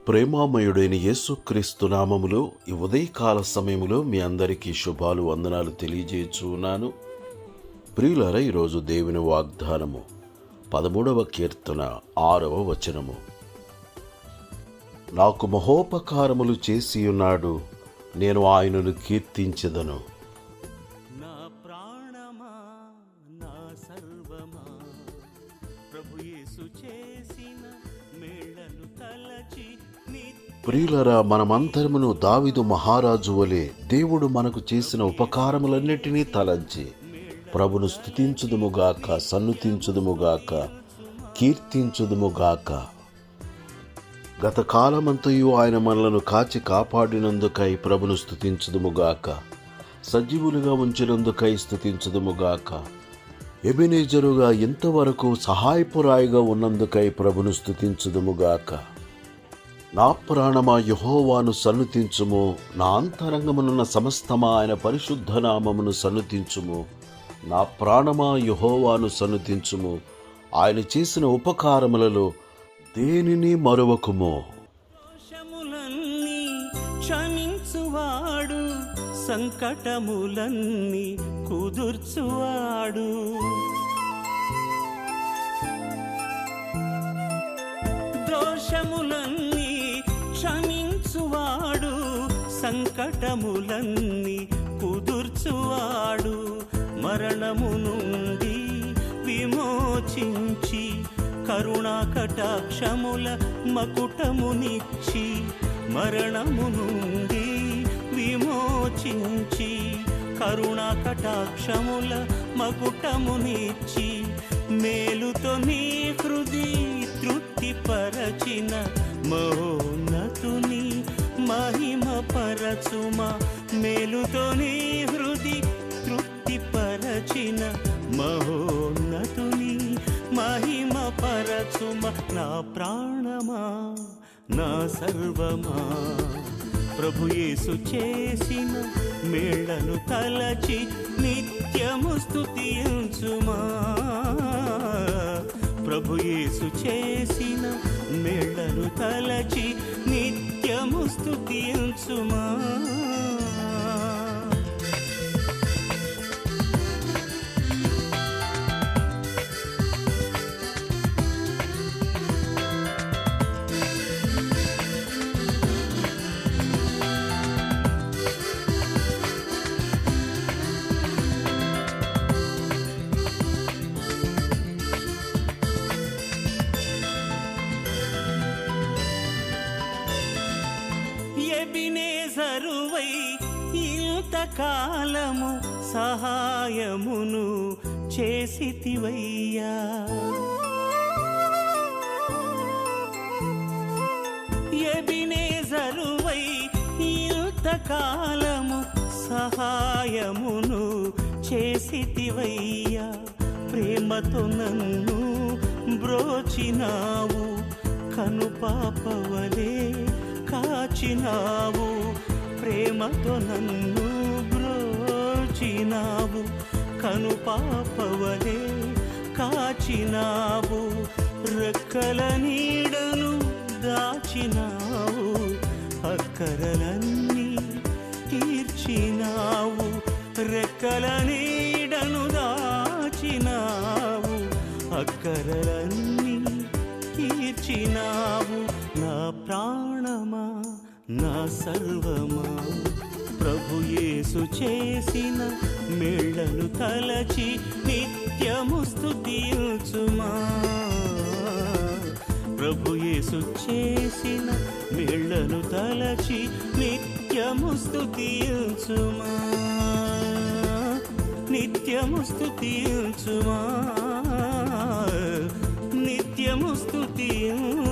ప్రేమామయుడైన యేసుక్రీస్తు నామములో ఈ ఉదయకాల సమయములో మీ అందరికీ శుభాలు వందనాలు తెలియజేస్తున్నాను. ప్రియులారా, ఈరోజు దేవుని వాగ్దానము 13వ కీర్తన 6వ వచనము. నాకు మహోపకారములు చేసి ఉన్నాడు, నేను ఆయనను కీర్తించెదను. నా ప్రాణమా, నా సర్వమా, ప్రభు యేసు చేసిన మేళ్లను తలచి. ప్రియులరా, మనమంతరమును దావీదు మహారాజు వలె దేవుడు మనకు చేసిన ఉపకారములన్నిటినీ తలంచి ప్రభును స్తుతించుదుముగాక, సన్నుతించుదుముగాక, కీర్తించుదుముగాక. గత కాలమంతయు ఆయన మనలను కాచి కాపాడినందుకై ప్రభును స్తుతించుదుముగాక, సజీవులుగా ఉంచినందుకై స్తుతించుదుముగాక, ఎబెనేజరుగా ఇంతవరకు సహాయపురాయిగా ఉన్నందుకై ప్రభును స్తుతించుదుముగాక. నా ప్రాణమా యెహోవాను సన్నుతించుము, నా అంతరంగమునున్న సమస్తమా ఆయన పరిశుద్ధ నామమును సన్నుతించుము. నా ప్రాణమా యెహోవాను సన్నుతించుము, ఆయన చేసిన ఉపకారములలో దేనిని మరువకుము. దోషములన్నీ క్షమించువాడు, సంకటములన్నీ కుదుర్చువాడు. దోషములన్నీ క్షమించువాడు, సంకటములన్నీ కుదుర్చువాడు. మరణము నుండి విమోచించి కరుణా కటాక్షముల మకుటమునిచ్చి, మరణము నుండి విమోచించి కరుణా కటాక్షముల మకుటమునిచ్చి, మేలుతో నీ హృది తృప్తిపరచిన మహోన్నతుని మహిమ పరచుమా. మేలుతో నీ హృది తృప్తిపరచిన మహోన్నతుని మహిమ పరచుమా. నా ప్రాణమా, నా సర్వమా, ప్రభు యేసు చేసిన మేళ్లను తలచి నిత్యము స్తుతించుమా. ప్రభు యేసు చేసిన మేళ్లను తలచి నిత్యము స్తుతించుమా. ఎబెనేజరువై ఇంతకాలము సహాయమును చేసితివయ్యా. ఎబెనేజరువై ఇంతకాలము సహాయమును చేసితివయ్యా. ప్రేమతో నన్ను బ్రోచినావు, కనుపాపవలే కాచినావు. ప్రేమతో నన్ను బ్రోచినావు, కనుపాపవలే కాచినావు. రెక్కల నీడను దాచినావు, అక్కరలన్నీ తీర్చినావు. రెక్కల నీడను దాచినావు, అక్కరలన్నీ తీర్చినావు. నా ప్రాణమా, నా సర్వమా, ప్రభు యేసు చేసిన మేళ్లను తలచి నిత్యము స్తుతించుమా. ప్రభు యేసు చేసిన మేళ్లను తలచి నిత్యము స్తుతించుమా. నిత్యము స్తుతించుమా, నిత్యము స్తుతించుమా.